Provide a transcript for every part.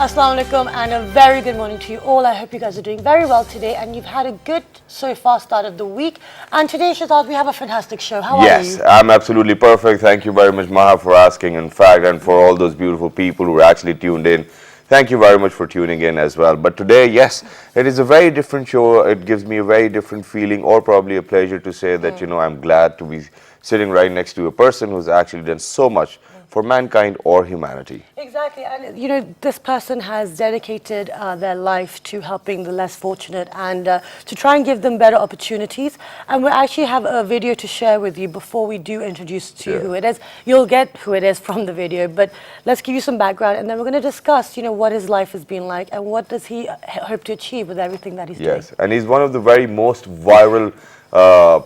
Assalamu alaikum and a very good morning to you all. I hope you guys are doing very well today and you've had a good so far start of the week. And today, Shahzad, we have a fantastic show. How are you? Yes, I'm absolutely perfect. Thank you very much, Maha, for asking. In fact, and for all those beautiful people who are actually tuned in. Thank you very much for tuning in as well. But today, yes, it is a very different show. It gives me a very different feeling, or probably a pleasure to say that, you know, I'm glad to be sitting right next to a person who's actually done so much for mankind or humanity. Exactly, and you know, this person has dedicated their life to helping the less fortunate and to try and give them better opportunities. And we actually have a video to share with you before we do introduce to you who it is. You'll get who it is from the video, but let's give you some background and then we're going to discuss, you know, what his life has been like and what does he hope to achieve with everything that he's doing. Yes, and he's one of the very most viral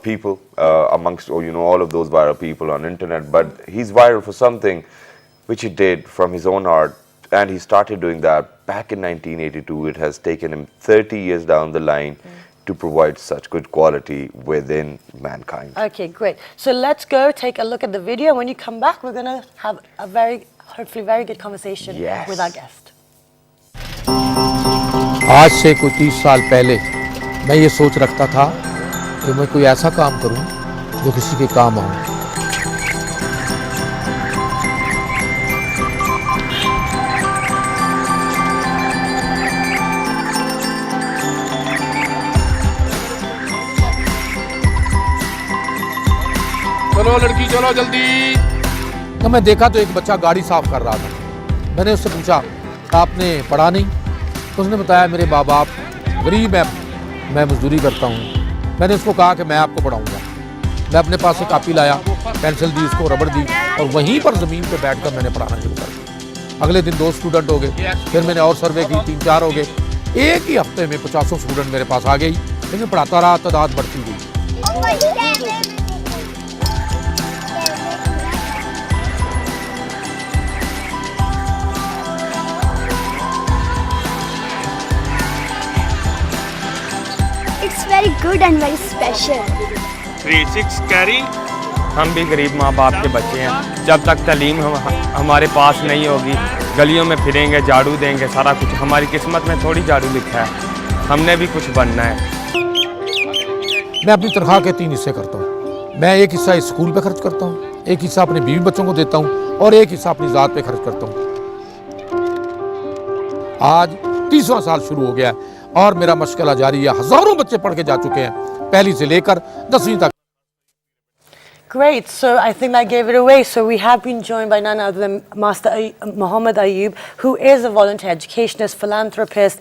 people amongst, you know, all of those viral people on internet, but he's viral for something which he did from his own art, and he started doing that back in 1982. It has taken him 30 years down the line to provide such good quality within mankind. Okay, great. So let's go take a look at the video. When you come back, we're going to have a hopefully very good conversation with our guest. आज से कोई 30 साल पहले मैं ये सोच रखता था कि मैं कोई ऐसा काम करूं जो किसी के काम आऊं। चलो लड़की चलो जल्दी। तो मैं देखा तो एक बच्चा गाड़ी साफ कर रहा था। मैंने उससे पूछा आपने पढ़ा नहीं? तो उसने बताया मेरे माँ बाप गरीब हैं, मैं मजदूरी करता हूँ। मैंने उसको कहा कि मैं आपको पढ़ाऊँगा। मैं अपने पास से कापी लाया, पेंसिल दी उसको, रबड़ दी और वहीं पर ज़मीन पे बैठकर मैंने पढ़ाना शुरू कर दिया। अगले दिन 2 स्टूडेंट हो गए, फिर मैंने और सर्वे की, 3-4 हो गए। एक ही हफ्ते में 50 स्टूडेंट मेरे पास आ गई, लेकिन पढ़ाता रहा, तादाद बढ़ती गई। It's very good and very special. 3-6 carry. हम भी गरीब माँ बाप के बच्चे हैं। जब तक तालीम हमारे पास नहीं होगी, गलियों में फिरेंगे, झाड़ू देंगे, सारा कुछ हमारी किस्मत में थोड़ी झाड़ू लिखा है। हमने भी कुछ बनना है। मैं अपनी तनख्वाह के 3 हिस्से करता हूँ। मैं एक हिस्सा इस स्कूल पे खर्च करता हूँ, एक हिस्सा अपने बीवी बच्चों को देता हूँ और एक हिस्सा अपनी ज़ात पे खर्च करता हूँ। आज 30वां साल शुरू हो गया है और मेरा मशगला जारी है। हज़ारों बच्चे पढ़ के जा चुके हैं, पहली से लेकर 10वीं तक। Great, so I think that gave it away. So we have been joined by none other than Master Muhammad Ayub, who is a volunteer educationist, philanthropist,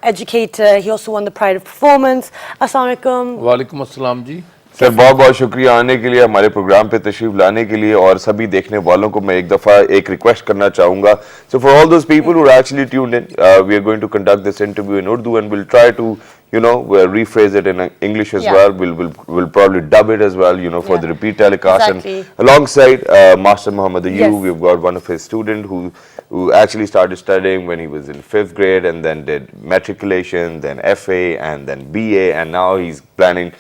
educator. He also won the Pride of Performance. Assalamu alaikum. वालेकुम अस्सलाम जी। Sir बहुत बहुत शुक्रिया आने के लिए, हमारे programme पे तशरीफ लाने के लिए, और सभी देखने वालों को मैं एक दफ़ा एक रिक्वेस्ट करना चाहूँगा. So for all those people who are actually tuned in, we are going to conduct this interview in Urdu and we'll try to, you know, rephrase it in English as well. We'll probably dub it as well, you know, for the repeat telecast. Exactly. And alongside Master Muhammad Ayub, we've got one of his students who actually started studying when he was in 5th grade and then did matriculation, then FA and then BA, and now he's planning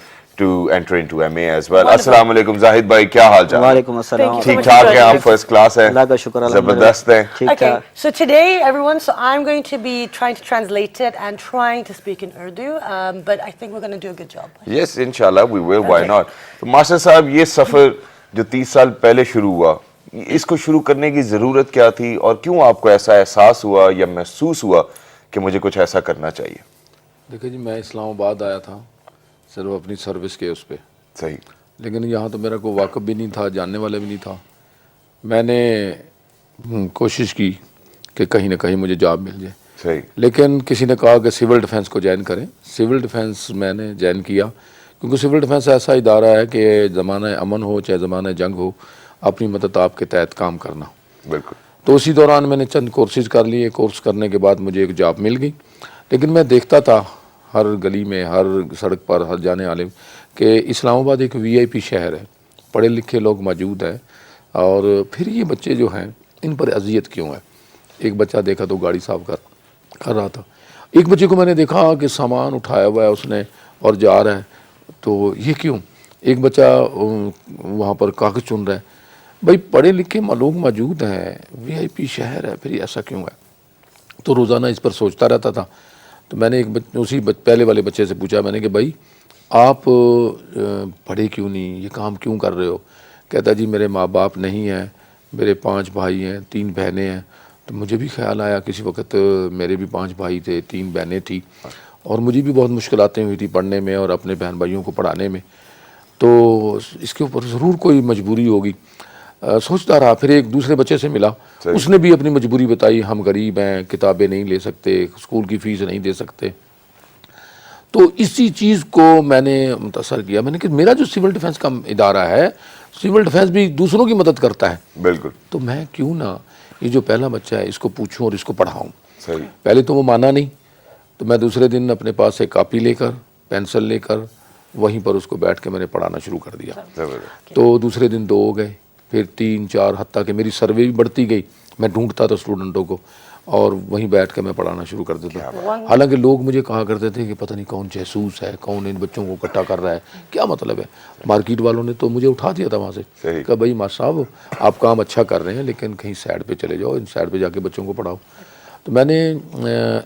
to enter into MA as well. Assalamu alaikum Zahid bhai, kya haal chal? Walaikum assalam. ठीक ठाक है आप? First class है, अल्लाह का शुक्र है, जबरदस्त है. Okay, so today everyone, so I'm going to be trying to translate it and trying to speak in Urdu, but I think we're going to do a good job. Yes, inshallah we will, why not. तो master साहब, ये सफ़र जो 30 साल पहले शुरू हुआ, इसको शुरू करने की ज़रूरत क्या थी और क्यों आपको ऐसा एहसास हुआ या महसूस हुआ कि मुझे कुछ ऐसा करना चाहिए? देखिए जी, मैं इस्लामाबाद आया था सिर्फ अपनी सर्विस के उस पे, सही, लेकिन यहाँ तो मेरा कोई वाकफ़ भी नहीं था, जानने वाले भी नहीं था। मैंने कोशिश की कि कहीं ना कहीं मुझे जॉब मिल जाए, सही, लेकिन किसी ने कहा कि सिविल डिफेंस को ज्वाइन करें। सिविल डिफेंस मैंने ज्वाइन किया क्योंकि सिविल डिफेंस ऐसा इदारा है कि ज़माना अमन हो चाहे ज़माना जंग हो, अपनी मदद आपके तहत काम करना। बिल्कुल। तो उसी दौरान मैंने चंद कोर्सेज़ कर लिए। कोर्स करने के बाद मुझे एक जॉब मिल गई, लेकिन मैं देखता था हर गली में, हर सड़क पर, हर जाने वाले कि इस्लामाबाद एक VIP शहर है, पढ़े लिखे लोग मौजूद हैं, और फिर ये बच्चे जो हैं इन पर अजियत क्यों है। एक बच्चा देखा तो गाड़ी साफ कर रहा था, एक बच्चे को मैंने देखा कि सामान उठाया हुआ है उसने और जा रहा है, तो ये क्यों। एक बच्चा वहाँ पर कागज़ चुन रहा है। भाई पढ़े लिखे लोग मौजूद हैं, VIP शहर है, फिर ऐसा क्यों है। تو روزانہ اس پر سوچتا رہتا تھا. تو میں نے اسی پہلے والے بچے سے پوچھا, میں نے کہ بھائی آپ پڑھے کیوں نہیں, یہ کام کیوں کر رہے ہو؟ کہتا جی میرے ماں باپ نہیں ہیں, میرے 5 بھائی ہیں, 3 بہنیں ہیں. تو مجھے بھی خیال آیا کسی وقت میرے بھی 5 بھائی تھے, 3 بہنیں تھیں, اور مجھے بھی بہت مشکلاتیں ہوئی تھی پڑھنے میں اور اپنے بہن بھائیوں کو پڑھانے میں. تو اس کے اوپر ضرور کوئی مجبوری ہوگی. سوچتا رہا, پھر ایک دوسرے بچے سے ملا, اس نے بھی اپنی مجبوری بتائی, ہم غریب ہیں, کتابیں نہیں لے سکتے, اسکول کی فیس نہیں دے سکتے. تو اسی چیز کو میں نے متاثر کیا. میں نے کہ میرا جو سول ڈیفنس کا ادارہ ہے, سول ڈیفنس بھی دوسروں کی مدد کرتا ہے. بالکل. تو میں کیوں نہ یہ جو پہلا بچہ ہے اس کو پوچھوں اور اس کو پڑھاؤں. صحیح. پہلے تو وہ مانا نہیں, تو میں دوسرے دن اپنے پاس سے کاپی لے کر, پینسل لے کر وہیں پر اس کو بیٹھ کے میں نے پڑھانا شروع کر دیا. تو دوسرے دن 2 ہو گئے, پھر 3 4, حتیٰ کہ میری سروے بھی بڑھتی گئی. میں ڈھونڈتا تھا اسٹوڈنٹوں کو اور وہیں بیٹھ کے میں پڑھانا شروع کر دیتا. حالانکہ لوگ مجھے کہا کرتے تھے کہ پتہ نہیں کون جاسوس ہے, کون ان بچوں کو اکٹھا کر رہا ہے, کیا مطلب ہے. مارکیٹ والوں نے تو مجھے اٹھا دیا تھا وہاں سے کہ بھائی ماسٹر صاحب آپ کام اچھا کر رہے ہیں لیکن کہیں سائڈ پہ چلے جاؤ, ان سائڈ پہ جا کے بچوں کو پڑھاؤ. تو میں نے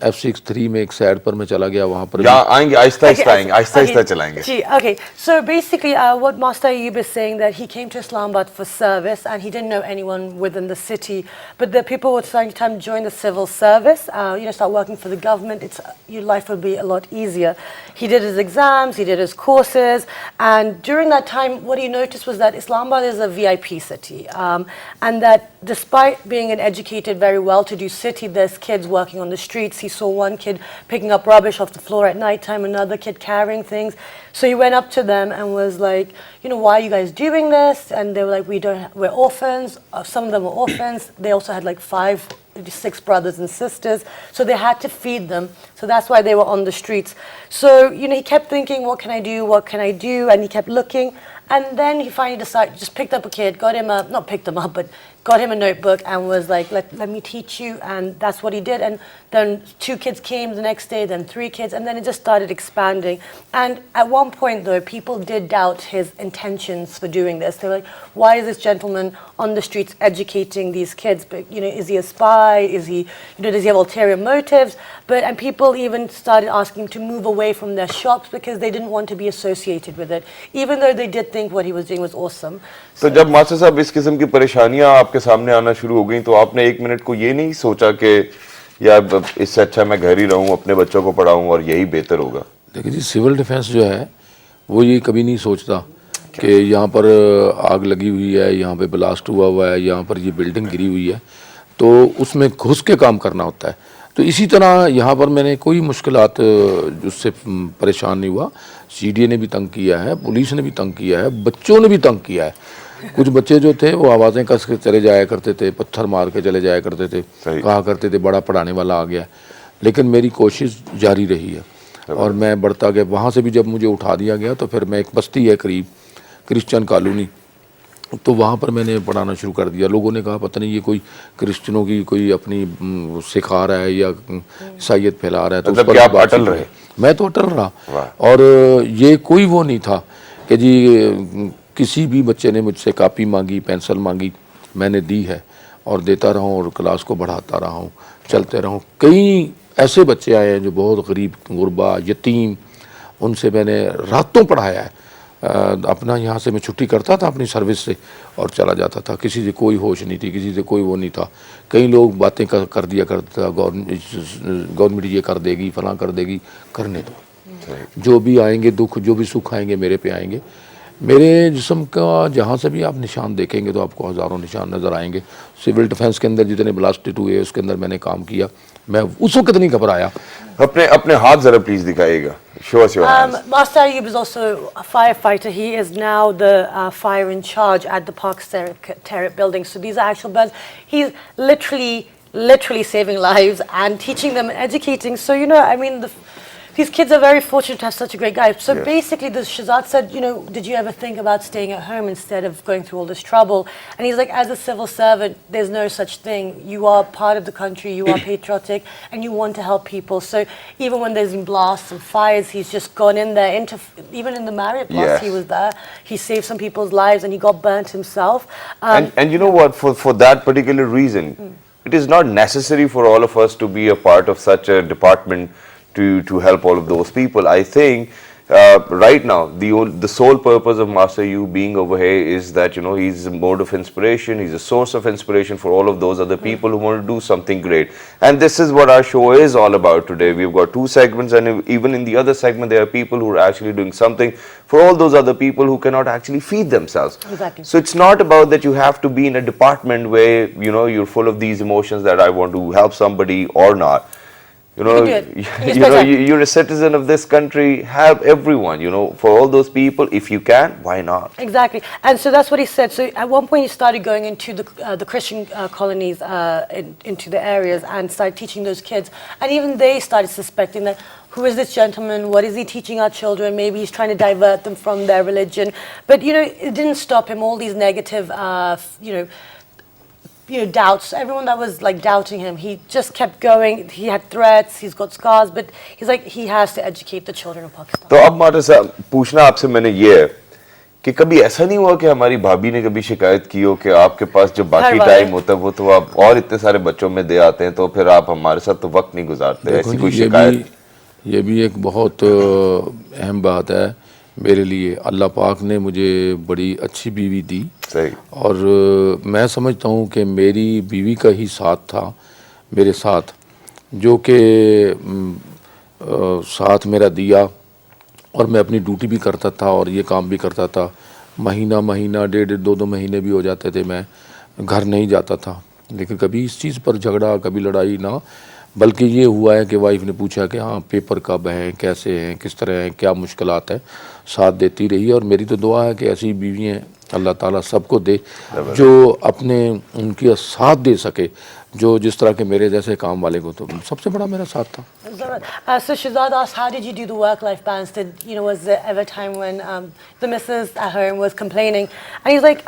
F63 میں ایک سائڈ پر میں چلا گیا, وہاں پر آئیں گے آہستہ آہستہ چلائیں گے. Okay, so basically what Master Ayub is saying that he came to Islamabad for service and he didn't know anyone within the city, but the people were starting to join the civil service, start working for the government. Your life will be a lot easier. He did his exams, he did his courses, and during that time what he noticed was that Islamabad is a VIP city, and that despite being an educated, very well-to-do city, there's kids working on the streets. He saw one kid picking up rubbish off the floor at night time, another kid carrying things. So he went up to them and was like, why are you guys doing this? And they were like, we're orphans. Some of them were orphans. They also had like 5, 6 brothers and sisters. So they had to feed them. So that's why they were on the streets. So, he kept thinking, what can I do? What can I do? And he kept looking. And then he finally decided, just picked up a kid, got him a notebook and was like, let me teach you. And that's what he did. And then 2 kids came the next day, then 3 kids, and then it just started expanding. And at one point, though, people did doubt his intentions for doing this. They were like, why is this gentleman on the streets educating these kids? But, is he a spy? Is he, does he have ulterior motives? And people even started asking him to move away from their shops because they didn't want to be associated with it, even though they did think what he was doing was awesome. تو جب master صاحب اس قسم کی پریشانیاں آپ کے سامنے آنا شروع ہو گئیں تو آپ نے 1 منٹ کو یہ نہیں سوچا کہ یار اس سے اچھا میں گھر ہی رہوں, اپنے بچوں کو پڑھاؤں اور یہی بہتر ہوگا؟ دیکھیں جی, سول ڈیفنس جو ہے وہ یہ کبھی نہیں سوچتا کہ یہاں پر آگ لگی ہوئی ہے, یہاں پہ بلاسٹ ہوا ہے, یہاں پر یہ بلڈنگ گری ہوئی ہے, تو اس میں گھس کے کام کرنا ہوتا ہے. تو اسی طرح یہاں پر میں نے کوئی مشکلات اس سے پریشان نہیں ہوا. سی ڈی اے نے بھی تنگ کیا ہے, پولیس نے بھی تنگ کیا ہے, بچوں نے بھی تنگ کیا ہے. کچھ بچے جو تھے وہ آوازیں کس کے چلے جایا کرتے تھے, پتھر مار کے چلے جایا کرتے تھے, کہا کرتے تھے بڑا پڑھانے والا آ گیا. لیکن میری کوشش جاری رہی ہے اور میں بڑھتا گیا. وہاں سے بھی جب مجھے اٹھا دیا گیا تو پھر میں ایک بستی ہے قریب, کرسچن کالونی, تو وہاں پر میں نے پڑھانا شروع کر دیا. لوگوں نے کہا پتہ نہیں یہ کوئی کرسچنوں کی کوئی اپنی سکھا رہا ہے یا عیسائیت پھیلا رہا ہے. تو اس پر آپ اٹل رہے؟ میں تو اٹل رہا. اور یہ کوئی وہ نہیں تھا کہ جی کسی بھی بچے نے مجھ سے کاپی مانگی, پینسل مانگی, میں نے دی ہے اور دیتا رہا ہوں اور کلاس کو بڑھاتا رہا ہوں, چلتے رہا ہوں. کئی ایسے بچے آئے ہیں جو بہت غریب, غربا, یتیم, ان سے میں نے راتوں پڑھایا ہے. اپنا یہاں سے میں چھٹی کرتا تھا اپنی سروس سے اور چلا جاتا تھا. کسی سے کوئی ہوش نہیں تھی, کسی سے کوئی وہ نہیں تھا. کئی لوگ باتیں کر دیا کرتا تھا, گورنمنٹ یہ کر دے گی, فلاں کر دے گی. کرنے دو, جو بھی آئیں گے دکھ, جو بھی سکھ آئیں گے میرے پہ آئیں گے. میرے جسم کا جہاں سے بھی آپ نشان دیکھیں گے تو آپ کو ہزاروں نشان نظر آئیں گے. سول ڈیفنس کے اندر جتنے بلاسٹڈ ہوئے اس کے اندر میں نے کام کیا. میں اس وقت نہیں گھبرایا. اپنے ہاتھ ذرا پلیز دکھائیے گا. Show us your hands. Master Ayub is also a firefighter. He is now the fire in charge at the Park Secretariat building. So these are actual birds. He's literally saving lives and teaching them and educating. So, these kids are very fortunate to have such a great guy. So basically, the Shahzad said, did you ever think about staying at home instead of going through all this trouble? And he's like, as a civil servant, there's no such thing. You are part of the country, you are patriotic, and you want to help people. So even when there's been blasts and fires, he's just gone in there. Even in the Marriott blast, he was there. He saved some people's lives, and he got burnt himself. And you know what? For that particular reason, it is not necessary for all of us to be a part of such a department to help all of those people. I think right now the sole purpose of Master You being over here is that, you know, he's a mode of inspiration, he's a source of inspiration for all of those other people who want to do something great. And this is what our show is all about today. We've got 2 segments, and even in the other segment there are people who are actually doing something for all those other people who cannot actually feed themselves. Exactly. So it's not about that you have to be in a department where, you know, you're full of these emotions that I want to help somebody or not. You know, you're a citizen of this country. Help everyone, you know, for all those people. If you can, why not? Exactly. And so that's what he said. So at one point he started going into the Christian colonies, into the areas, and started teaching those kids. And even they started suspecting that, who is this gentleman? What is he teaching our children? Maybe he's trying to divert them from their religion. But, you know, it didn't stop him. All these negative, doubts, everyone that was like doubting him, he just kept going. He had threats, he's got scars, but he's like, he has to educate the children of Pakistan. तो अब माता साहब पूछना आपसे मैंने ये है कि कभी ऐसा नहीं हुआ कि हमारी भाभी ने कभी शिकायत की हो कि आपके पास जो बाकी टाइम होता है वो तो आप और इतने सारे बच्चों में दे आते हैं, तो फिर आप हमारे साथ तो वक्त नहीं गुजारते? ऐसी कोई शिकायत? ये भी एक बहुत अहम बात है मेरे लिए। अल्लाह पाक ने मुझे बड़ी अच्छी बीवी दी, और मैं समझता हूँ कि मेरी बीवी का ही साथ था मेरे साथ, जो कि साथ मेरा दिया, और मैं अपनी ड्यूटी भी करता था और ये काम भी करता था। महीना 1.5-2 महीने भी हो जाते थे मैं घर नहीं जाता था, लेकिन कभी इस चीज़ पर झगड़ा, कभी लड़ाई ना, बल्कि ये हुआ है कि वाइफ ने पूछा कि हाँ पेपर कब हैं, कैसे हैं, किस तरह हैं, क्या मुश्किलात है, साथ देती रही। और मेरी तो दुआ है कि ऐसी बीवियाँ अल्लाह ताला सबको दे जो अपने उनकी साथ दे सके, जो जिस तरह के मेरे जैसे काम वाले को, तो सबसे बड़ा मेरा साथ था। So Shahzad asked, how did you do the work-life balance? Was there ever a time when the missus at home was complaining? And he's like,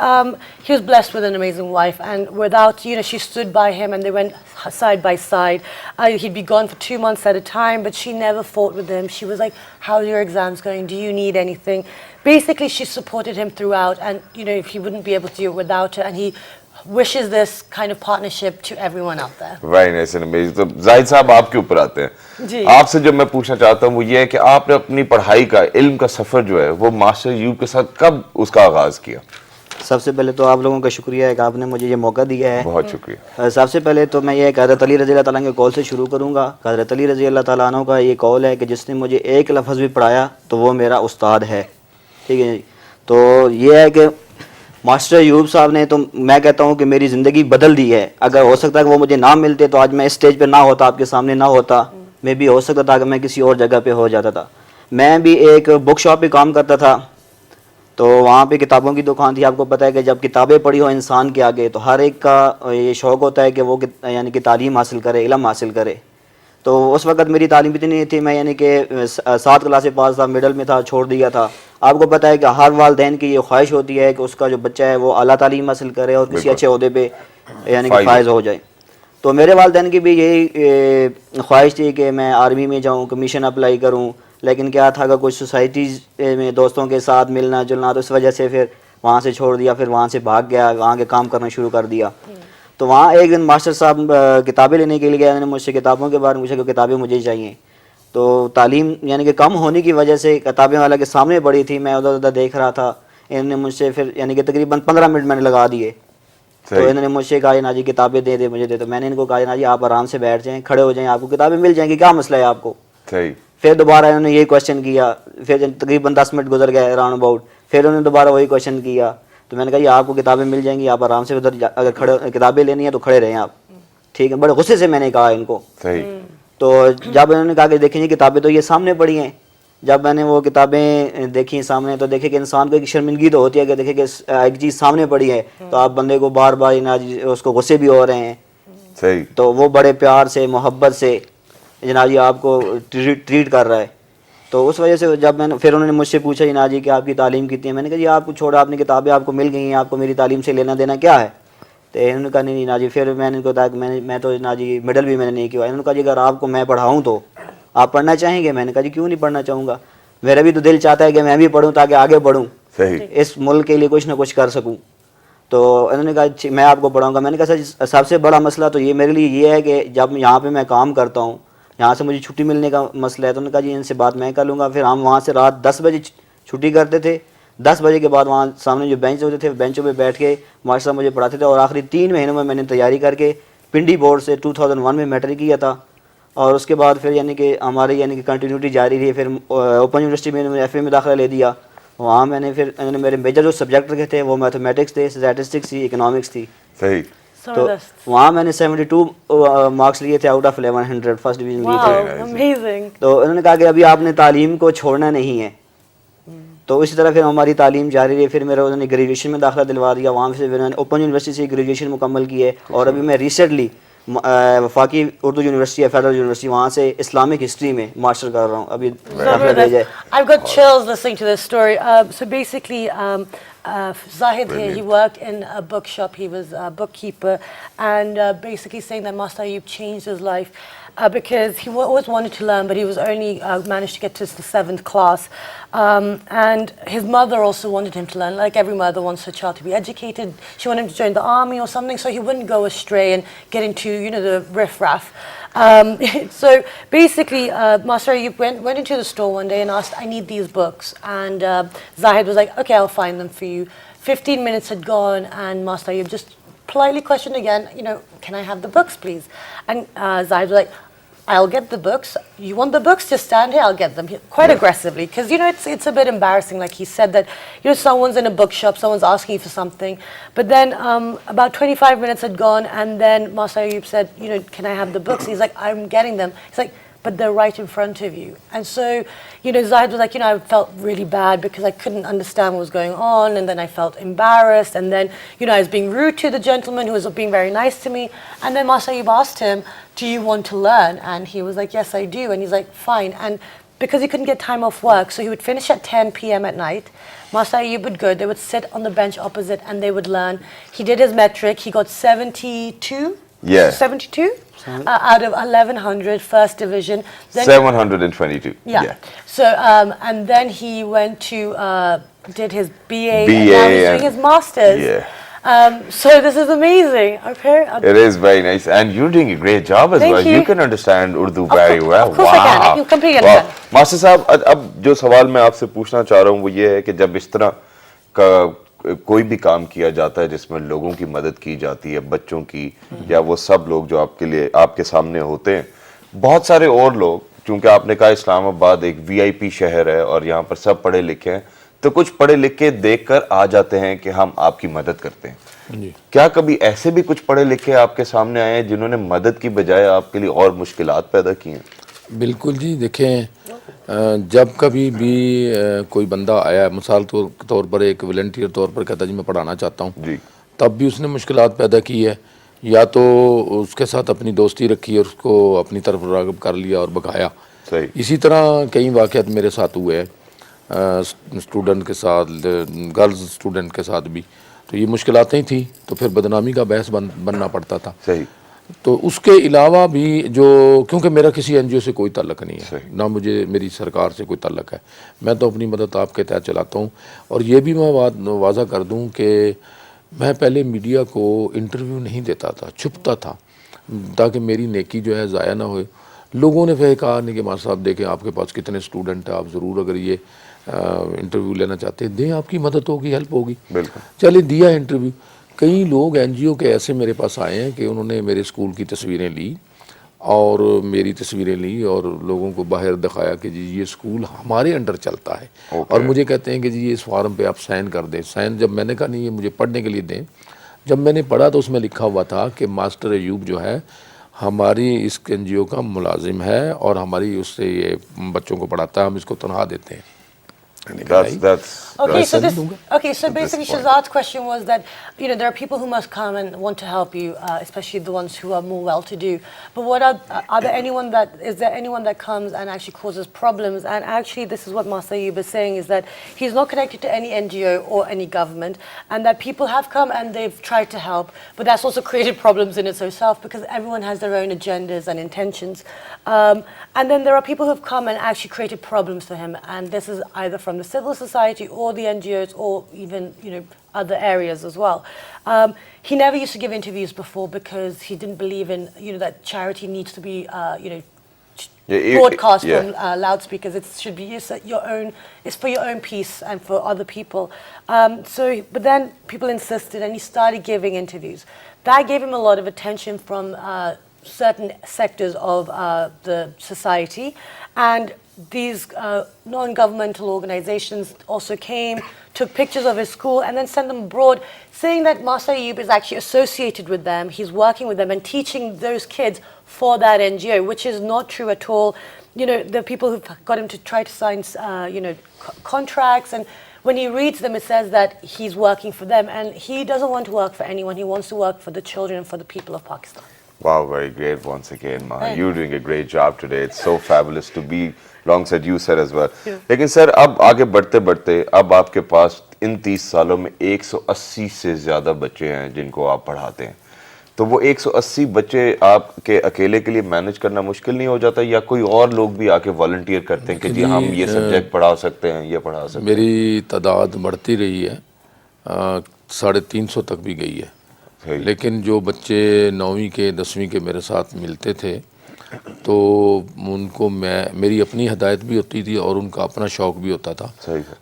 he was blessed with an amazing wife, and without, she stood by him and they went side by side. He'd be gone for 2 months at a time, but she never fought with him. She was like, how are your exams going? Do you need anything? Basically, she supported him throughout, and he wouldn't be able to do it without her, and he wishes this kind of partnership to everyone out there. Very nice and amazing. तो जाहिद साहब आपके ऊपर आते हैं। आपसे जो मैं पूछना चाहता हूँ वो ये है कि आपने अपनी पढ़ाई का, इल्म का सफ़र जो है वो मास्टर यूब के साथ कब उसका आगाज़ किया? सबसे पहले तो आप लोगों का शुक्रिया है कि आपने मुझे ये मौका दिया है। बहुत शुक्रिया। सबसे पहले तो मैं ये हज़रत अली रज़ी अल्लाह ताला के कौल से शुरू करूँगा। हज़रत अली रज़ी अल्लाह ताला अन्हु का ये कौल है कि जिसने मुझे एक लफ्ज़ भी पढ़ाया तो वो मेरा उस्ताद है। ठीक है जी। तो ये है कि मास्टर यूब साहब ने, तो मैं कहता हूँ कि मेरी ज़िंदगी बदल दी है। अगर हो सकता है कि वो मुझे ना मिलते तो आज मैं इस स्टेज पे ना होता, आपके सामने ना होता, मैं भी हो सकता था कि मैं किसी और जगह पे हो जाता था। मैं भी एक बुक शॉप पे काम करता था, तो वहाँ पे किताबों की दुकान थी। आपको पता है कि जब किताबें पढ़ी हो इंसान के आगे तो हर एक का ये शौक़ होता है कि वो यानी कि तालीम हासिल करे, इल्म हासिल करे। तो उस वक़्त मेरी तालीम इतनी नहीं थी, मैं यानी कि 7 क्लास पास था, मिडल में था, छोड़ दिया था। आपको पता है कि हर वालिदैन की ये ख्वाहिश होती है कि उसका जो बच्चा है वो आला तालीम हासिल करे और किसी अच्छे ओहदे पे यानी कि फायज़ हो जाए। तो मेरे वालिदैन की भी यही ख्वाहिश थी कि मैं आर्मी में जाऊँ, कमीशन अप्लाई करूँ, लेकिन क्या था कि कुछ सोसाइटीज़ में दोस्तों के साथ मिलना जुलना, तो इस वजह से फिर वहाँ से छोड़ दिया, फिर वहाँ से भाग गया, वहाँ के काम करना शुरू कर दिया। तो वहाँ एक दिन मास्टर साहब किताबें लेने के लिए गए, उन्होंने मुझसे किताबों के बारे में पूछा कि किताबें मुझे चाहिए। तो तालीम यानी कि कम होने की वजह से किताबें वाला के सामने पड़ी थी, मैं उधर उधर देख रहा था। इन्होंने मुझसे फिर यानी कि तकरीबन 15 मिनट मैंने लगा दिए। तो इन्होंने मुझसे कहा ना जी किताबें दे दे मुझे दे। तो मैंने इनको कहा ना जी आप आराम से बैठ जाएँ, खड़े हो जाएँ, आपको किताबें मिल जाएंगी, क्या मसला है आपको। फिर दोबारा इन्होंने यही क्वेश्चन किया, फिर तकरीबन 10 मिनट गुजर गए राउंड अबाउट, फिर उन्होंने दोबारा वही क्वेश्चन किया। तो मैंने कहा ये आपको किताबें मिल जाएंगी, आप आराम से उधर अगर खड़े किताबें लेनी है तो खड़े रहें आप, ठीक है। बड़े गुस्से से मैंने कहा इनको। तो जब इन्होंने कहा कि देखें किताबें तो ये सामने पड़ी हैं, जब मैंने वो किताबें देखी सामने तो देखे कि इंसान को एक शर्मिंदगी तो होती है कि देखे कि एक चीज़ सामने पड़ी है तो आप बंदे को बार बार ना उसको गुस्से भी हो रहे हैं। तो वो बड़े प्यार से मोहब्बत से जनाब जी आपको ट्रीट कर रहा है। तो उस वजह से जब मैंने फिर उन्होंने मुझसे पूछा जनाब जी कि आपकी तालीम कितनी है। मैंने कहा जी आपको छोड़ा, आपने किताबें आपको मिल गई हैं, आपको मेरी तालीम से लेना देना क्या है। तो इन्होंने कहा नहीं ना जी। फिर मैंने इनको कहा कि मैं तो ना जी मिडल भी मैंने नहीं किया। इन्होंने कहा जी अगर आपको मैं पढ़ाऊँ तो आप पढ़ना चाहेंगे। मैंने कहा जी क्यों नहीं पढ़ना चाहूँगा, मेरा भी तो दिल चाहता है कि मैं भी पढ़ूँ ताकि आगे बढ़ूँ, इस मुल्क के लिए कुछ ना कुछ कर सकूँ। تو انہوں نے کہا میں آپ کو پڑھاؤں گا. میں نے کہا سر سب سے بڑا مسئلہ تو یہ میرے لیے یہ ہے کہ جب یہاں پہ میں کام کرتا ہوں, یہاں سے مجھے چھٹی ملنے کا مسئلہ ہے. تو انہوں نے کہا جی ان سے بات میں کر لوں گا. پھر ہم وہاں سے رات 10 بجے چھٹی کرتے تھے. 10 بجے کے بعد وہاں سامنے جو بینچ ہوتے تھے بینچوں پہ بیٹھ کے ماسٹر صاحب مجھے پڑھاتے تھے. اور آخری 3 مہینوں میں نے تیاری کر کے پنڈی بورڈ سے 2001 میں میٹرک کیا تھا. اور اس کے بعد پھر یعنی کہ ہماری یعنی کہ کنٹینیوٹی جاری رہی. پھر اوپن یونیورسٹی میں نے ایف اے میں داخلہ لے دیا. وہاں میں نے پھر میرے میجر جو سبجیکٹ رکھے تھے وہ میتھمیٹکس تھے, اسٹیٹسٹکس تھی, اکنامکس تھی. صحیح. تو وہاں میں نے 72 مارکس لیے تھے آؤٹ آف 1100, فرسٹ ڈویژن لی تھی. Amazing. تو انہوں نے کہا کہ ابھی آپ نے تعلیم کو چھوڑنا نہیں ہے. تو اسی طرح پھر ہماری تعلیم جاری رہی. پھر میرا انہوں نے گریجویشن میں داخلہ دلوا دیا. وہاں سے پھر میں نے اوپن یونیورسٹی سے گریجویشن مکمل کی ہے. اور ابھی میں ریسنٹلی وفاقی اردو یونیورسٹی ہے, فیڈرل یونیورسٹی, وہاں سے اسلامک ہسٹری میں ماسٹر کر رہا ہوں. ابھی داخلہ بھیجا ہے. I've got chills listening to this story. So basically, Zahid here, he worked in a bookshop. He was a bookkeeper, and basically saying that Master Ayub changed his life because he always wanted to learn, but he was only managed to get to the 7th class. And his mother also wanted him to learn. Like every mother wants her child to be educated. She wanted him to join the army or something, so he wouldn't go astray and get into, the riff-raff. So basically, Master Ayub went into the store one day and asked, I need these books. And Zahid was like, okay, I'll find them for you. 15 minutes had gone, and Master Ayub just politely questioned again, can I have the books, please? And Zahid was like, I'll get the books. You want the books? Just stand here. I'll get them. Quite aggressively, because it's a bit embarrassing. Like he said that someone's in a bookshop, someone's asking you for something. But then about 25 minutes had gone, and then Master Ayub said, can I have the books? He's like, I'm getting them. He's like, but they're right in front of you. And so, Zahid was like, I felt really bad because I couldn't understand what was going on, and then I felt embarrassed, and then, I was being rude to the gentleman who was being very nice to me. And then Master Ayub asked him, do you want to learn? And he was like, yes, I do. And he's like, fine. And because he couldn't get time off work, so he would finish at 10 p.m. at night. Master Ayub would go, they would sit on the bench opposite, and they would learn. He did his metric. He got 72? Yeah. 72? Out of 1100, first division. Then 722. Yeah. So, and then he went to, did his BA, and now he's doing his master's. Yeah. So this is amazing. Okay. It is very nice, and you're doing a great job as well. You can understand Urdu very well. Of course I can. I can completely understand. Master صاحب, اب جو سوال میں آپ سے پوچھنا چاہ رہا ہوں وہ یہ ہے کہ جب اس طرح کا کوئی بھی کام کیا جاتا ہے جس میں لوگوں کی مدد کی جاتی ہے, بچوں کی, یا وہ سب لوگ جو آپ کے سامنے ہوتے ہیں, بہت سارے اور لوگ, چونکہ آپ نے کہا اسلام آباد ایک VIP شہر ہے اور یہاں پر سب پڑھے لکھے ہیں, تو کچھ پڑھے لکھے دیکھ کر آ جاتے ہیں کہ ہم آپ کی مدد کرتے ہیں. کیا کبھی ایسے بھی کچھ پڑھے لکھے آپ کے سامنے آئے ہیں جنہوں نے مدد کی بجائے آپ کے لیے اور مشکلات پیدا کی ہیں؟ بالکل جی, دیکھیں جب کبھی بھی کوئی بندہ آیا, مثال کے طور پر ایک والنٹیئر طور پر کہتا جی میں پڑھانا چاہتا ہوں, جی, تب بھی اس نے مشکلات پیدا کی ہے, یا تو اس کے ساتھ اپنی دوستی رکھی اور اس کو اپنی طرف راغب کر لیا اور بھگایا. صحیح. اسی طرح کئی واقعات میرے ساتھ ہوئے ہیں اسٹوڈنٹ کے ساتھ, گرلز اسٹوڈنٹ کے ساتھ بھی. تو یہ مشکلاتیں تھیں, تو پھر بدنامی کا باعث بننا پڑتا تھا. صحیح. تو اس کے علاوہ بھی جو, کیونکہ میرا کسی NGO سے کوئی تعلق نہیں ہے, نہ مجھے میری سرکار سے کوئی تعلق ہے, میں تو اپنی مدد آپ کے تحت چلاتا ہوں. اور یہ بھی میں واضح کر دوں کہ میں پہلے میڈیا کو انٹرویو نہیں دیتا تھا, چھپتا تھا تاکہ میری نیکی جو ہے ضائع نہ ہوئے. لوگوں نے پھر کہا نہیں کہ ماں صاحب دیکھیں آپ کے پاس کتنے اسٹوڈنٹ ہیں, آپ ضرور اگر یہ انٹرویو لینا چاہتے ہیں دیں, آپ کی مدد ہوگی, ہیلپ ہوگی. بالکل. چلے دیا انٹرویو. کئی لوگ NGO کے ایسے میرے پاس آئے ہیں کہ انہوں نے میرے اسکول کی تصویریں لی اور میری تصویریں لی اور لوگوں کو باہر دکھایا کہ جی یہ اسکول ہمارے انڈر چلتا ہے, اور مجھے کہتے ہیں کہ جی اس فارم پہ آپ سائن کر دیں. سائن جب میں نے کہا نہیں یہ مجھے پڑھنے کے لیے دیں, جب میں نے پڑھا تو اس میں لکھا ہوا تھا کہ ماسٹر ایوب جو ہے ہماری اس NGO کا ملازم ہے اور ہماری اس سے یہ بچوں کو پڑھاتا ہے, ہم اس کو تنخواہ دیتے ہیں. Okay, so basically Shahzad's question was that, there are people who must come and want to help you, especially the ones who are more well-to-do. But what is there anyone that comes and actually causes problems? And actually this is what Master Ayub is saying, is that he's not connected to any NGO or any government, and that people have come and they've tried to help, but that's also created problems in itself because everyone has their own agendas and intentions. And then there are people who have come and actually created problems for him, and this is either from from the civil society or the NGOs or even, other areas as well. He never used to give interviews before because he didn't believe in, that charity needs to be, broadcast from loudspeakers. It should be it's for your own peace and for other people. But then people insisted and he started giving interviews. That gave him a lot of attention from certain sectors of the society. And these non-governmental organizations also came, took pictures of his school and then sent them abroad, saying that Master Ayub is actually associated with them, he's working with them and teaching those kids for that NGO, which is not true at all. The people who've got him to try to sign, contracts, and when he reads them, it says that he's working for them, and he doesn't want to work for anyone. He wants to work for the children and for the people of Pakistan. Wow, very great once again, Maha. You're doing a great job today. It's so fabulous to be alongside you, sir, as well. लेकिन sir अब आगे बढ़ते बढ़ते अब आपके पास इन 30 सालों में 180 से ज़्यादा बच्चे हैं जिनको आप पढ़ाते हैं. तो वो 180 बच्चे आपके अकेले के लिए मैनेज करना मुश्किल नहीं हो जाता या कोई और लोग भी आके वॉलंटियर करते हैं कि जी हम ये सब्जेक्ट पढ़ा सकते हैं, ये पढ़ा सकते हैं? मेरी तादाद बढ़ती रही है, 350 तक भी गई है. लेकिन जो बच्चे 9वीं के 10वीं के मेरे साथ मिलते थे तो उनको मेरी अपनी हिदायत भी होती थी और उनका अपना शौक़ भी होता था.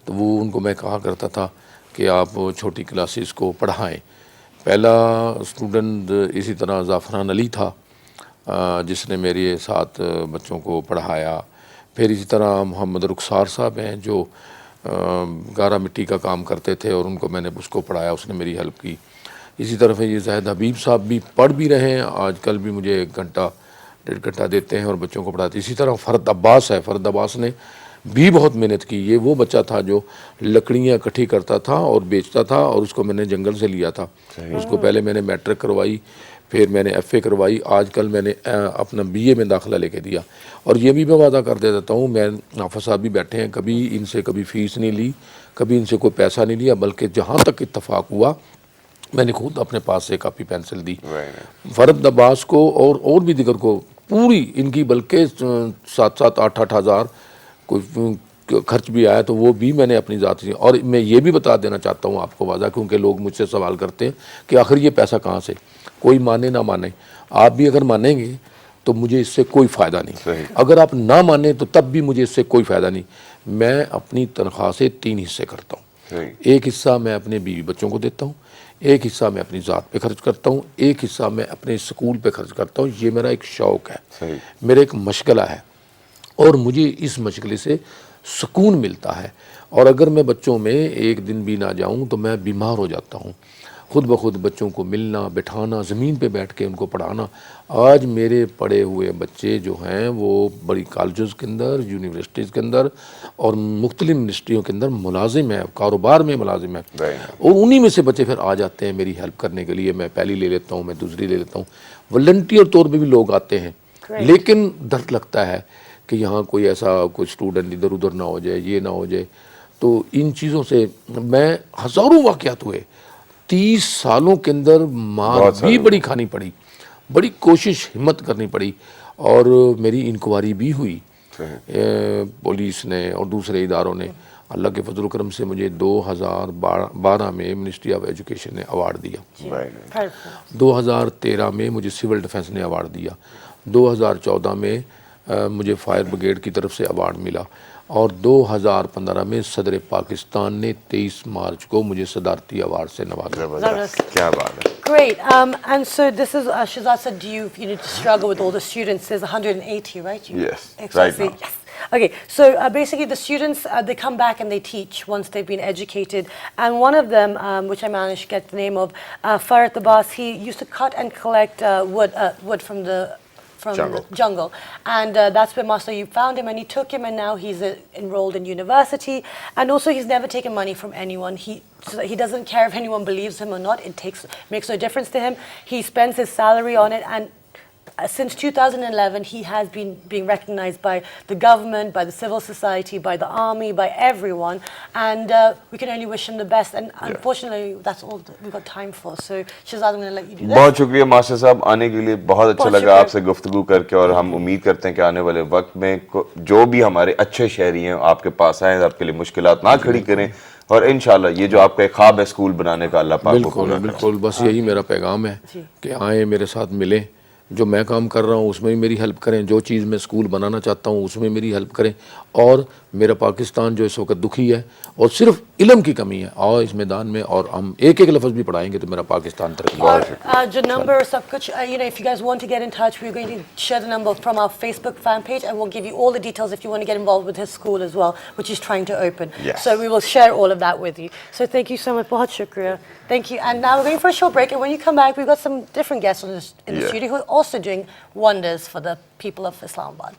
तो वो उनको मैं कहा करता था कि आप छोटी क्लासेस को पढ़ाएं. पहला स्टूडेंट इसी तरह ज़ाफ़रान अली था जिसने मेरे साथ बच्चों को पढ़ाया. फिर इसी तरह मोहम्मद रुखसार साहब हैं जो गारा मिट्टी का काम करते थे और उनको मैंने उसको पढ़ाया, उसने मेरी हेल्प की. इसी तरह ये ज़ाहिद हबीब साहब भी पढ़ भी रहे हैं, आजकल भी मुझे 1 घंटा 1.5 घंटा देते हैं और बच्चों को पढ़ाते. इसी तरह फ़रद अब्बास है, फ़रद अब्बास ने भी बहुत मेहनत की. ये वो बच्चा था जो लकड़ियाँ इकट्ठी करता था और बेचता था और उसको मैंने जंगल से लिया था. उसको पहले मैंने मैट्रिक करवाई, फिर मैंने FA करवाई, आजकल मैंने अपना BA में दाखिला लेके दिया. और ये भी मैं वादा कर देता हूँ, मैं नाफिस साहब भी बैठे हैं, कभी इनसे कभी फ़ीस नहीं ली, कभी इनसे कोई पैसा नहीं लिया, बल्कि जहाँ तक इत्तफाक हुआ मैंने खुद अपने पास से कापी पेंसिल दी. फ़रद अब्बास को और भी दिगर को पूरी इनकी बल्कि 7-7 8-8 हज़ार कोई खर्च भी आया तो वो भी मैंने अपनी ज़ात से. और मैं ये भी बता देना चाहता हूँ आपको वादा, क्योंकि लोग मुझसे सवाल करते हैं कि आखिर ये पैसा कहाँ से. कोई माने ना माने, आप भी अगर मानेंगे तो मुझे इससे कोई फ़ायदा नहीं. अगर आप ना माने तो तब भी मुझे इससे कोई फ़ायदा नहीं. मैं अपनी तनख्वाह से 3 हिस्से करता हूँ. एक हिस्सा मैं अपने बीवी बच्चों को देता हूँ, एक हिस्सा मैं अपनी ज़ात पे खर्च करता हूँ, एक हिस्सा मैं अपने स्कूल पे खर्च करता हूँ. ये मेरा एक शौक़ है, मेरा एक मशगला है और मुझे इस मशगले से सुकून मिलता है. और अगर मैं बच्चों में एक दिन भी ना जाऊँ तो मैं बीमार हो जाता हूँ. खुद ब खुद बच्चों को मिलना, बिठाना, ज़मीन पे बैठ के उनको पढ़ाना. आज मेरे पढ़े हुए बच्चे जो हैं वो बड़ी कॉलेजेस के अंदर, यूनिवर्सिटीज़ के अंदर और मुख्तलिफ मिनिस्ट्रियों के अंदर मुलाजिम हैं, कारोबार में मुलाजिम हैं. और उन्हीं में से बच्चे फिर आ जाते हैं मेरी हेल्प करने के लिए. मैं पहली ले लेता हूँ, मैं दूसरी ले लेता हूँ. वॉलंटियर तौर पर भी लोग आते हैं. लेकिन दर्द लगता है कि यहाँ कोई ऐसा कोई स्टूडेंट इधर उधर ना हो जाए, ये ना हो जाए. तो इन चीज़ों से मैं हज़ारों वाक़यात हुए 30 सालों के अंदर, मार भी बड़ी खानी पड़ी, बड़ी कोशिश हिम्मत करनी पड़ी और मेरी इंक्वायरी भी हुई पुलिस ने और दूसरे इदारों ने. अल्लाह के फजल करम से मुझे 2012 में मिनिस्ट्री ऑफ एजुकेशन ने अवार्ड दिया, 2013 में मुझे सिविल डिफेंस ने अवार्ड दिया, 2014 में मुझे फायर ब्रिगेड की तरफ से अवार्ड मिला और 2015 में सदर पाकिस्तान ने 23 मार्च को मुझे सदारती अवार्ड से नवाजा. क्या बात है. Great. And so this is, Shahzad said, do you need to struggle with all the students? There's 180, right? Yes, Exactly. right now. Yes. Okay, so basically the students, they come back and they teach once they've been educated. And one of them, which I managed to get the name of, Farhat Abbas, he used to cut and collect wood from the jungle. And that's where Master Ayub found him and he took him and now he's enrolled in university. And also he's never taken money from anyone. He doesn't care if anyone believes him or not. Makes no difference to him. He spends his salary on it and since 2011, he has been being recognized by the government, by the civil society, by the army, by everyone. And we can only wish him the best. And unfortunately, that's all that we've got time for. So, Shahzad, I'm going to let you do that. बहुत शुक्रिया master साहब, आने के लिए बहुत अच्छा बहुत लगा शुक्रिया। आपसे गुफ्तगू करके, और हम उम्मीद करते हैं कि आने वाले वक्त में जो भी हमारे अच्छे शहरी हैं आपके पास आए, आपके लिए मुश्किलात ना खड़ी करें, और इंशाल्लाह ये जो आपका एक ख्वाब है स्कूल बनाने का, अल्लाह पाक को बिल्कुल पूरा करे। बिल्कुल, बस यही मेरा पैगाम है कि आए, मेरे साथ मिलें, जो मैं काम कर रहा हूँ उसमें भी मेरी हेल्प करें, जो चीज़ मैं स्कूल बनाना चाहता हूँ उसमें मेरी हेल्प करें। और मेरा पाकिस्तान जो इस वक्त दुखी है और सिर्फ इल्म की कमी है, आओ इस मैदान में और हम एक एक लफ्ज़ भी पढ़ाएंगे तो मेरा पाकिस्तान तरक्की और जो number और सब कुछ, you know, if you guys want to get in touch, we're going to share the number from our Facebook fan page, and we'll give you all the details if you want to get involved with his school as well, which he's trying to open. Yes. So we will share all of that with you. So thank you so much. Bahut shukriya. Thank you. And now we're going for a short break, and when you come back, we've got some different guests in the studio who are also doing wonders for the people of Islamabad.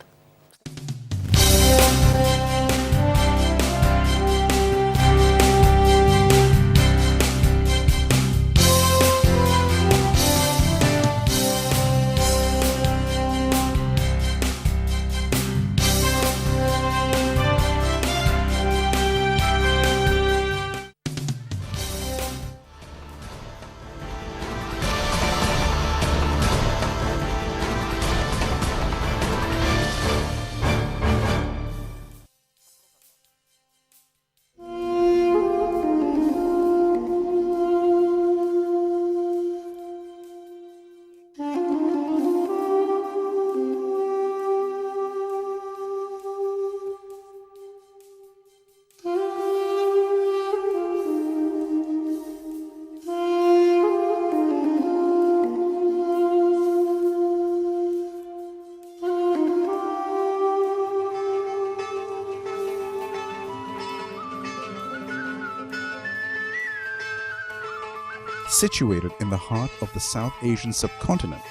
Situated in the heart of the South Asian subcontinent,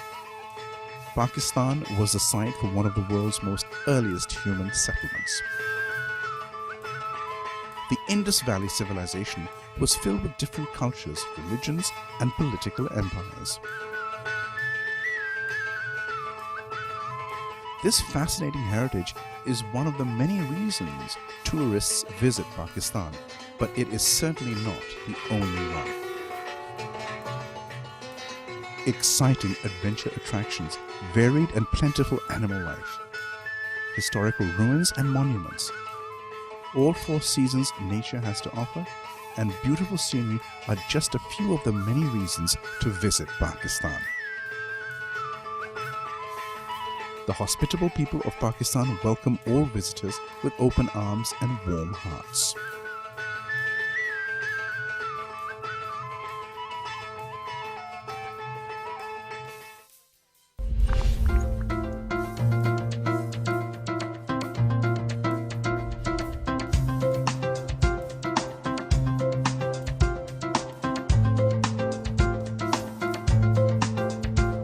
Pakistan was the site for one of the world's most earliest human settlements. The Indus Valley civilization was filled with different cultures, religions, and political empires. This fascinating heritage is one of the many reasons tourists visit Pakistan, but it is certainly not the only one. Exciting adventure attractions, varied and plentiful animal life, historical ruins and monuments. All 4 seasons nature has to offer, and beautiful scenery are just a few of the many reasons to visit Pakistan. The hospitable people of Pakistan welcome all visitors with open arms and warm hearts.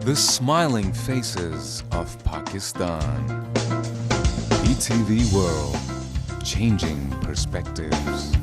The smiling faces of Pakistan. ETV World, changing perspectives.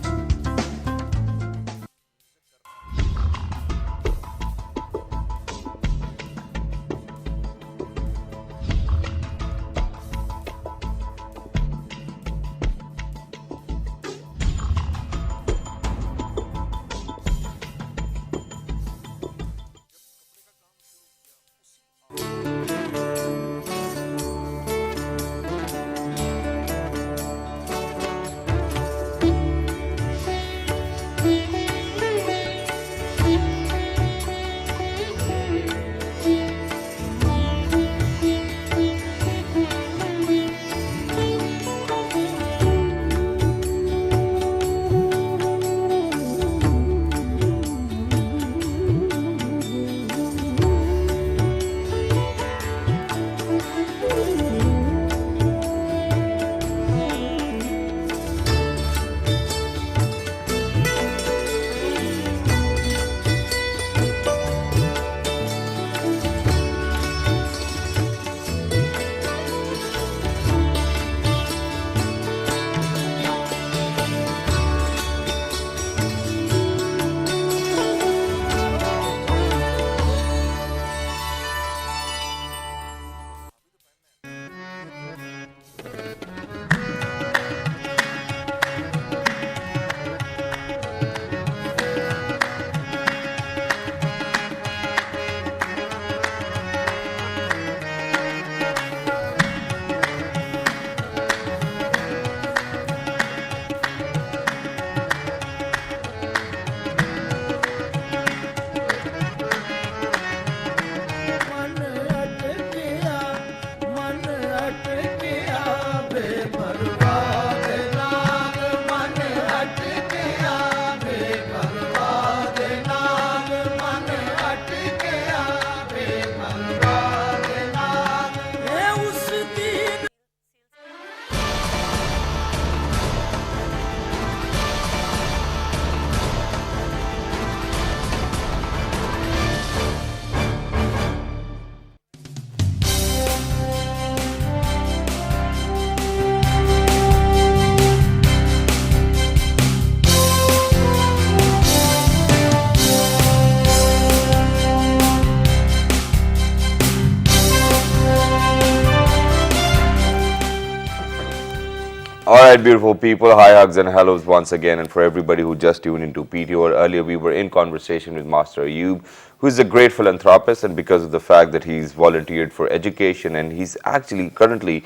All right, beautiful people. Hi, hugs and hellos once again. And for everybody who just tuned into PTO, earlier we were in conversation with Master Ayub, who is a great philanthropist, and because of the fact that he's volunteered for education, and he's actually currently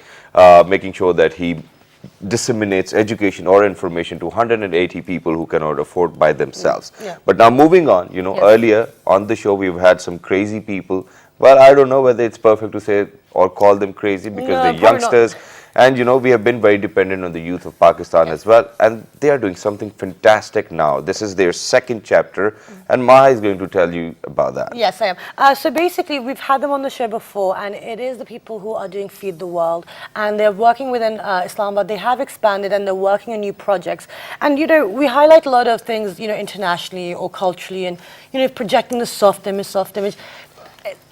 making sure that he disseminates education or information to 180 people who cannot afford by themselves. Yeah. But now moving on, you know, Yes. earlier on the show we've had some crazy people. Well, I don't know whether it's perfect to say or call them crazy because No, they're probably not. youngsters. And you know, we have been very dependent on the youth of Pakistan as well, and they are doing something fantastic now. This is their second chapter, and Maha is going to tell you about that. Yes, I am. So basically, we've had them on the show before, and it is the people who are doing Feed the World, and they're working within Islamabad. They have expanded, and they're working on new projects. And you know, we highlight a lot of things, you know, internationally or culturally, and you know, projecting the soft image, soft image.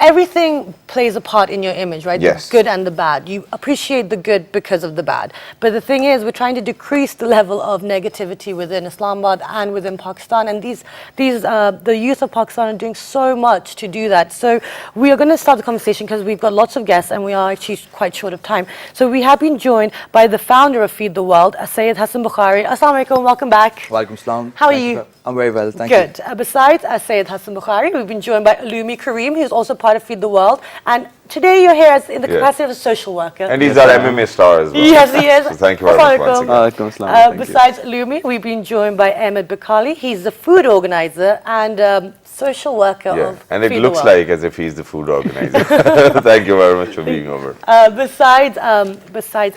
Everything plays a part in your image, right? Yes. The good and the bad. You appreciate the good because of the bad. But the thing is, we're trying to decrease the level of negativity within Islamabad and within Pakistan. And the youth of Pakistan are doing so much to do that. So we are going to start the conversation because we've got lots of guests and we are actually quite short of time. So we have been joined by the founder of Feed the World, Sayyid Hassan Bukhari. Assalamu alaikum, welcome back. Walaikum salam. How are Thank you? I'm very well, thank you. Good. Besides Sayyid Hassan Bukhari, we've been joined by Alumi Kareem, who's also part of Feed the World. And today you're here as in the Yeah. capacity of a social worker. And he's our MMA star as well. Yes, he is. So thank you very much once again. Walaikum salam. Thank you. Besides Lumi, we've been joined by Ahmed Bakali. He's the food organizer and social worker Yeah, of and it Feed the looks World. like as if he's the food organizer. Thank you very much for being over. Besides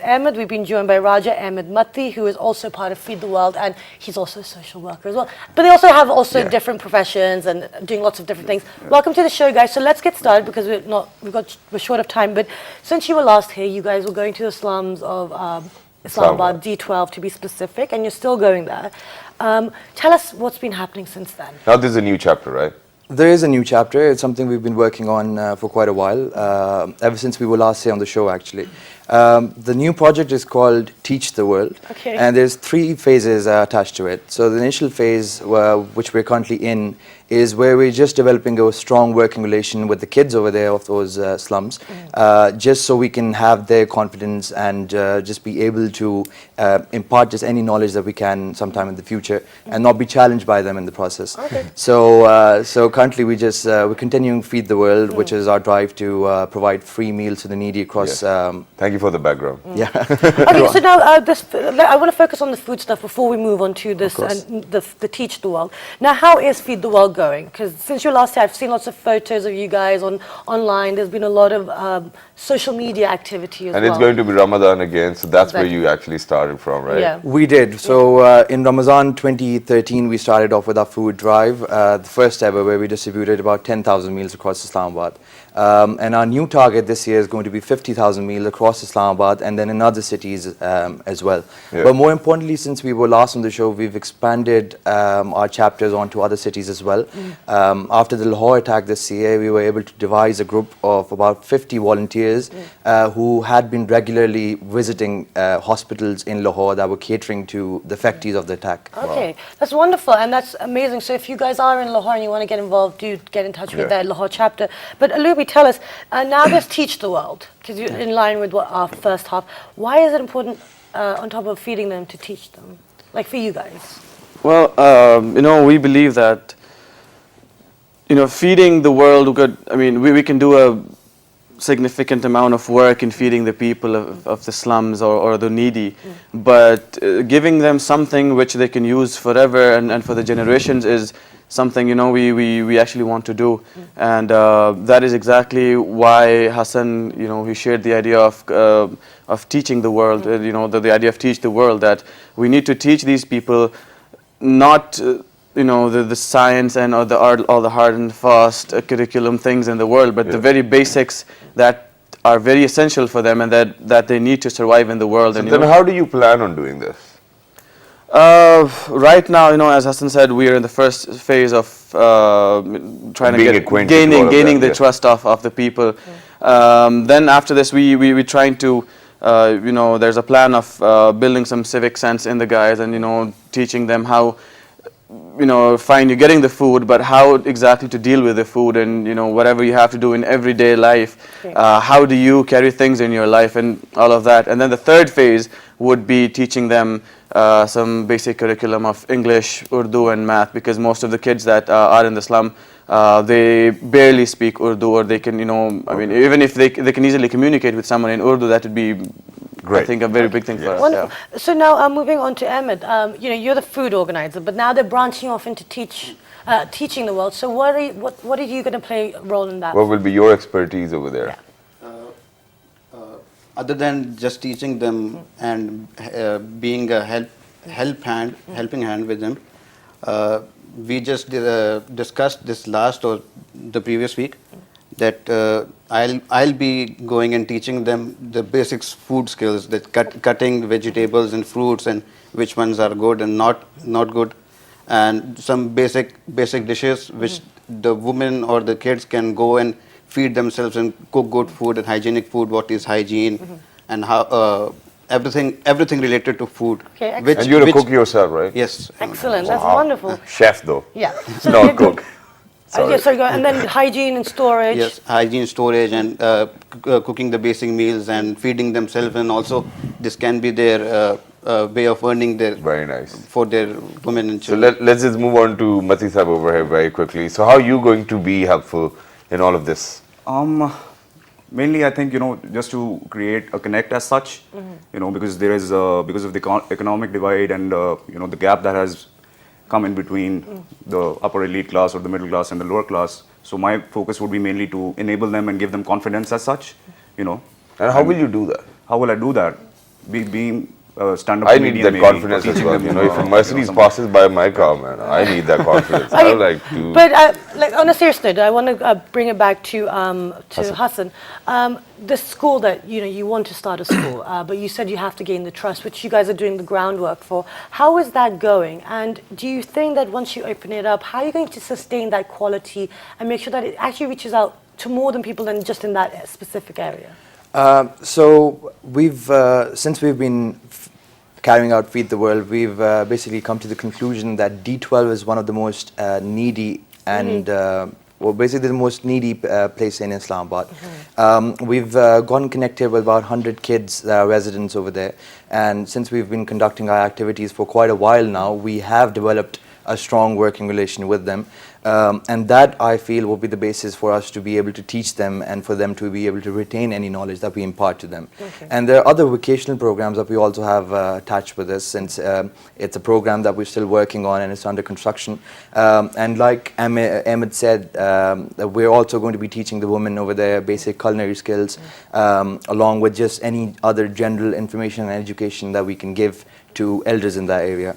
Ahmed, we've been joined by Raja Ahmed Matti, who is also part of Feed the World, and he's also a social worker as well. But they also have Yeah. different professions and doing lots of different things. Welcome to the show, guys. So let's get started because we're short of time. But since you were last here, you guys were going to the slums of Islamabad, D12 to be specific, and you're still going there. Tell us what's been happening since then. Now this is a new chapter, right? There is a new chapter. It's something we've been working on for quite a while, ever since we were last here on the show, actually. The new project is called Teach the World, Okay. and there's 3 phases attached to it. So the initial phase, which we're currently in, is where we're just developing a strong working relation with the kids over there of those slums, just so we can have their confidence and just be able to impart just any knowledge that we can sometime in the future and not be challenged by them in the process. Okay. So currently we're continuing Feed the World, which is our drive to provide free meals to the needy across. Yes. Thank you for the background. Yeah. Okay, so now I want to focus on the food stuff before we move on to this course. and the Teach the World. Now, how is Feed the World going? Because since your last year, I've seen lots of photos of you guys online. There's been a lot of social media activity as And well. it's going to be Ramadan again, so that's where Exactly. you actually started from, right? Yeah. We did. So in Ramadan 2013, we started off with our food drive, the first ever, where we distributed about 10,000 meals across Islamabad. And our new target this year is going to be 50,000 meals across Islamabad and then in other cities as well. Yeah. But more importantly, since we were last on the show, we've expanded our chapters onto other cities as well. After the Lahore attack this year, we were able to devise a group of about 50 volunteers who had been regularly visiting hospitals in Lahore that were catering to the affectees of the attack. Okay, that's wonderful and that's amazing. So if you guys are in Lahore and you want to get involved, do get in touch with Yeah. that Lahore chapter. But Alumi, tell us, now there's Teach the World, because you're in line with what our first half. Why is it important, on top of feeding them, to teach them? Like for you guys? Well, we believe that, feeding the world, we can do a significant amount of work in feeding the people of the slums or the needy, but giving them something which they can use forever and for the generations is something, we actually want to do. And that is exactly why Hassan, he shared the idea of teaching the world, the idea of teach the world, that we need to teach these people not the science and all the hard and fast curriculum things in the world, but the very basics that are very essential for them and that they need to survive in the world. So And then how do you plan on doing this? right now, as Hassan said, we are in the first phase of trying Being to get acquainted with all of gaining them, the trust of the people. Then after this, we're trying to, there's a plan of building some civic sense in the guys and teaching them how fine, you're getting the food, but how exactly to deal with the food, and whatever you have to do in everyday life, how do you carry things in your life and all of that. And then the third phase would be teaching them some basic curriculum of English, Urdu and math, because most of the kids that are in the slum, they barely speak Urdu, or they can, I mean, even if they can easily communicate with someone in Urdu, that would be, Great. I think, a very big thing for us. Wonderful. Yeah. So now moving on to Ahmed, you're the food organizer, but now they're branching off into teaching the world. So what are you going to play a role in that? What will be your expertise over there? Other than just teaching them and being a helping hand with them, we just discussed this last or the previous week that I'll be going and teaching them the basics food skills, that cutting vegetables and fruits and which ones are good and not good, and some basic dishes which the women or the kids can go and feed themselves and cook good food and hygienic food, what is hygiene, and how everything related to food. Okay, And you're a cook yourself, right? Yes. excellent. That's Wow. wonderful. Chef though. Yeah. Not cook. Yeah, sorry, go on. And then hygiene and storage. Yes, hygiene, storage, and cooking the basic meals and feeding themselves, and also this can be their way of earning their Very nice. for their women and So children. let's just move on to Mati Sahib over here very quickly. So how are you going to be helpful in all of this? Mainly, I think, just to create a connect as such, because there is because of the economic divide and the gap that has come in between the upper elite class or the middle class and the lower class. So my focus would be mainly to enable them and give them confidence as such, And how will you do that? How will I do that? Being stand-up I comedian need that maybe, confidence or as teaching well. them, If a Mercedes some- passes by my car, man, I need that confidence. I would like to. But like on a serious note, I want to bring it back to Hassan. The school that you want to start a school, but you said you have to gain the trust, which you guys are doing the groundwork for. How is that going? And do you think that once you open it up, how are you going to sustain that quality and make sure that it actually reaches out to more than people than just in that specific area? So we've since we've been carrying out Feed the World, we've basically come to the conclusion that D12 is one of the most needy and basically the most needy place in Islamabad. We've gotten connected with about 100 kids that are residents over there, and since we've been conducting our activities for quite a while now, we have developed a strong working relation with them. And that, I feel, will be the basis for us to be able to teach them and for them to be able to retain any knowledge that we impart to them. Okay. And there are other vocational programs that we also have attached with us, since it's a program that we're still working on and it's under construction. And like Ahmed said, we're also going to be teaching the women over there basic culinary skills, along with just any other general information and education that we can give to elders in that area.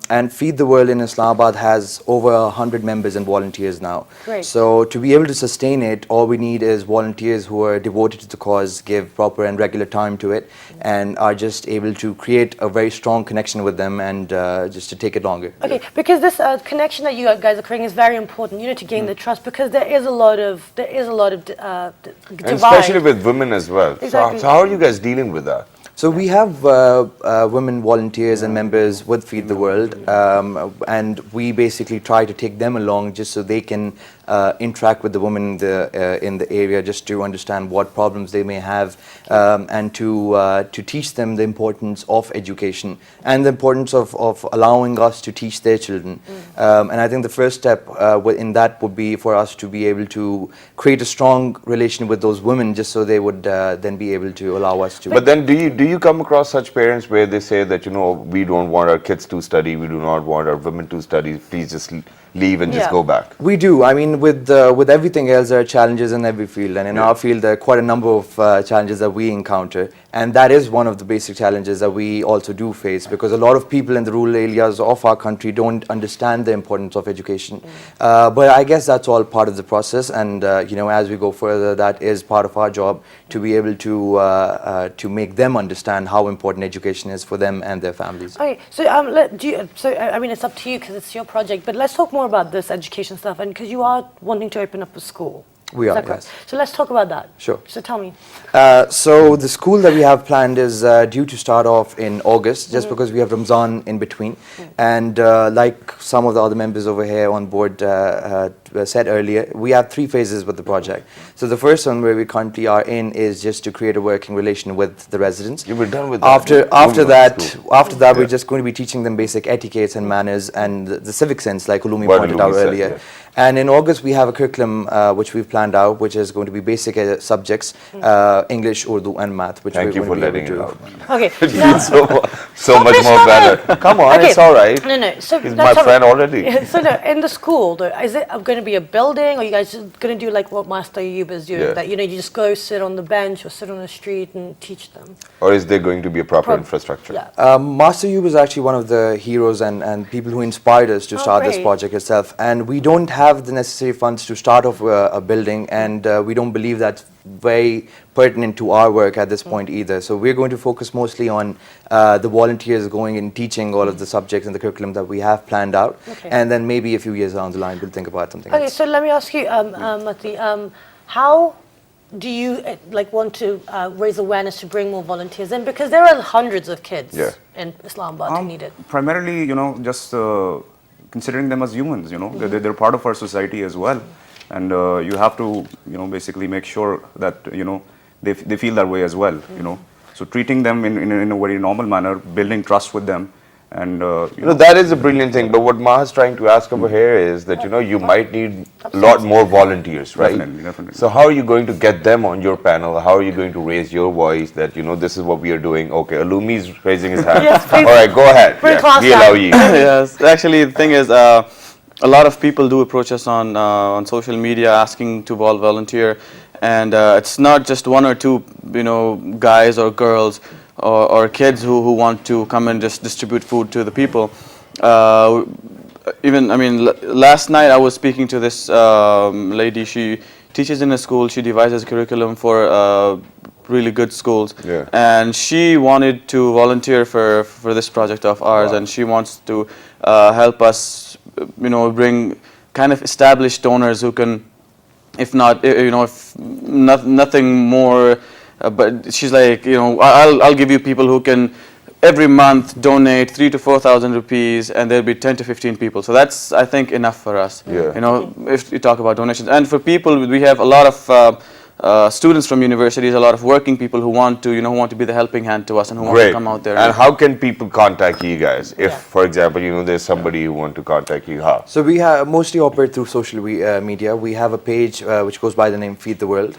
And Feed the World in Islamabad has over 100 members and volunteers now. Great. So to be able to sustain it, all we need is volunteers who are devoted to the cause, give proper and regular time to it, and are just able to create a very strong connection with them and just to take it longer. Okay, because this connection that you guys are creating is very important, to gain the trust, because there is a lot of divide. And especially with women as well. Exactly. So how are you guys dealing with that? So we have women volunteers and members with Feed the World, and we basically try to take them along just so they can interact with the women in the area, just to understand what problems they may have, and to teach them the importance of education and the importance of allowing us to teach their children. And I think the first step in that would be for us to be able to create a strong relation with those women, just so they would then be able to allow us to. But then do you come across such parents where they say that, we don't want our kids to study, we do not want our women to study, please just leave and just go back? We do. I mean, with everything else, there are challenges in every field, and in our field, there are quite a number of challenges that we encounter, and that is one of the basic challenges that we also do face, because a lot of people in the rural areas of our country don't understand the importance of education. But I guess that's all part of the process, and as we go further, that is part of our job, to be able to make them understand how important education is for them and their families. Okay, so I mean, it's up to you because it's your project, but let's talk more about this education stuff, and because you are wanting to open up a school. We Is are, that correct? yes. So let's talk about that. Sure. So tell me. So the school that we have planned is due to start off in August, just because we have Ramzan in between. And like some of the other members over here on board said earlier, we have 3 phases with the project. So the first one where we currently are in is just to create a working relation with the residents. You were done with that. After that, we're just going to be teaching them basic etiquettes and manners and the civic sense, like Ulumi What pointed Ulumi out said, earlier. yeah. And in August, we have a curriculum which we've planned out, which is going to be basic subjects, English, Urdu, and math. Which Thank you we're for going to be letting able it to out. Okay. It now- feels so much it, more stop better. it. Come on, Okay. it's all right. No. So He's now my tell me- friend already. So no, in the school, though, is it going to be a building, or you guys just going to do like what Master Ayub is doing? Yeah. That you just go sit on the bench or sit on the street and teach them. Or is there going to be a proper infrastructure? Yeah. Master Yub is actually one of the heroes and people who inspired us to start this great. project itself. And we don't have the necessary funds to start off a building, and we don't believe that's very pertinent to our work at this point either. So we're going to focus mostly on the volunteers going and teaching all of the subjects and the curriculum that we have planned out. Okay. And then maybe a few years down the line, we'll think about something Okay, else. so let me ask you, Mati, how do you want to raise awareness to bring more volunteers in? Because there are hundreds of kids in Islamabad who need it. Primarily, just considering them as humans, they're part of our society as well. And you have to, basically make sure that, they feel that way as well, So treating them in a very normal manner, building trust with them. And that is a brilliant thing. But what Maha's trying to ask over here is that you might need a lot more volunteers, right? Definitely. So how are you going to get them on your panel? How are you going to raise your voice that this is what we are doing? Okay, Alumi's raising his hand. Yes, please. All right, go ahead. Bring class we allow down. you. Yes, actually, the thing is, a lot of people do approach us on social media asking to volunteer, and it's not just 1 or 2, guys or girls or kids who want to come and just distribute food to the people. Last night I was speaking to this lady. She teaches in a school. She devises curriculum for really good schools, and she wanted to volunteer for this project of ours, and she wants to help us, bring kind of established donors who can, if nothing more, but she's like, I'll give you people who can every month donate 3,000 to 4,000 rupees, and there'll be 10 to 15 people. So that's, I think, enough for us. If you talk about donations, and for people, we have a lot of students from universities, a lot of working people who want to be the helping hand to us and who want to come out there. And how can people contact you guys? If, for example, there's somebody who want to contact you, how? So we mostly operate through social media. We have a page which goes by the name Feed the World.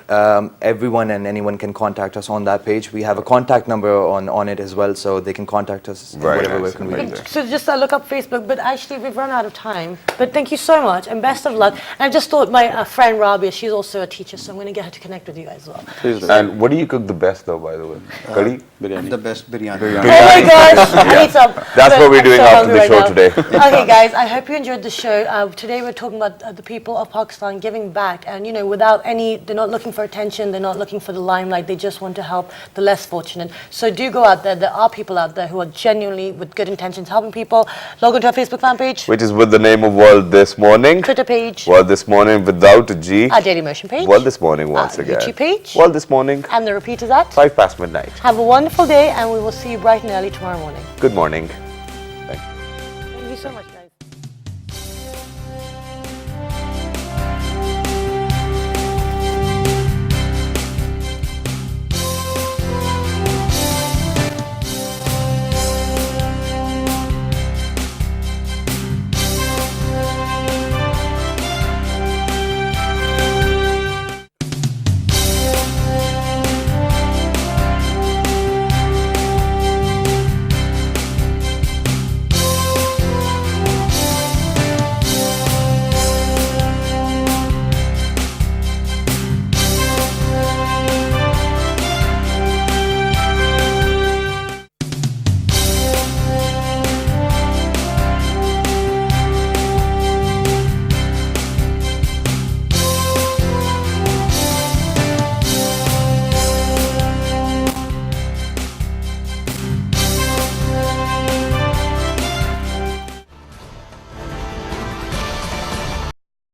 Everyone and anyone can contact us on that page. We have a contact number on it as well, so they can contact us in whatever way convenient. So just look up Facebook, but actually we've run out of time. But thank you so much, and best of luck. And I just thought my friend Rabia, she's also a teacher, so I'm going to get her to connect with you guys as well. And what do you cook the best though, by the way? Curry? Biryani. The best biryani. Oh my gosh, I need some. That's what we're I'm doing so after hungry the right show now. today. Okay guys, I hope you enjoyed the show. Today we're talking about the people of Pakistan giving back, and they're not looking for attention, they're not looking for the limelight, they just want to help the less fortunate. So do go out there. There are people out there who are genuinely with good intentions helping people. Log on to our Facebook fan page, Which is with the name of World This Morning. Twitter page, World This Morning without a G. our Daily Motion page, World This Morning once again. YouTube page, World This Morning, and the repeat is at 5 past midnight. Have a wonderful day, and we will see you bright and early tomorrow morning. Good morning.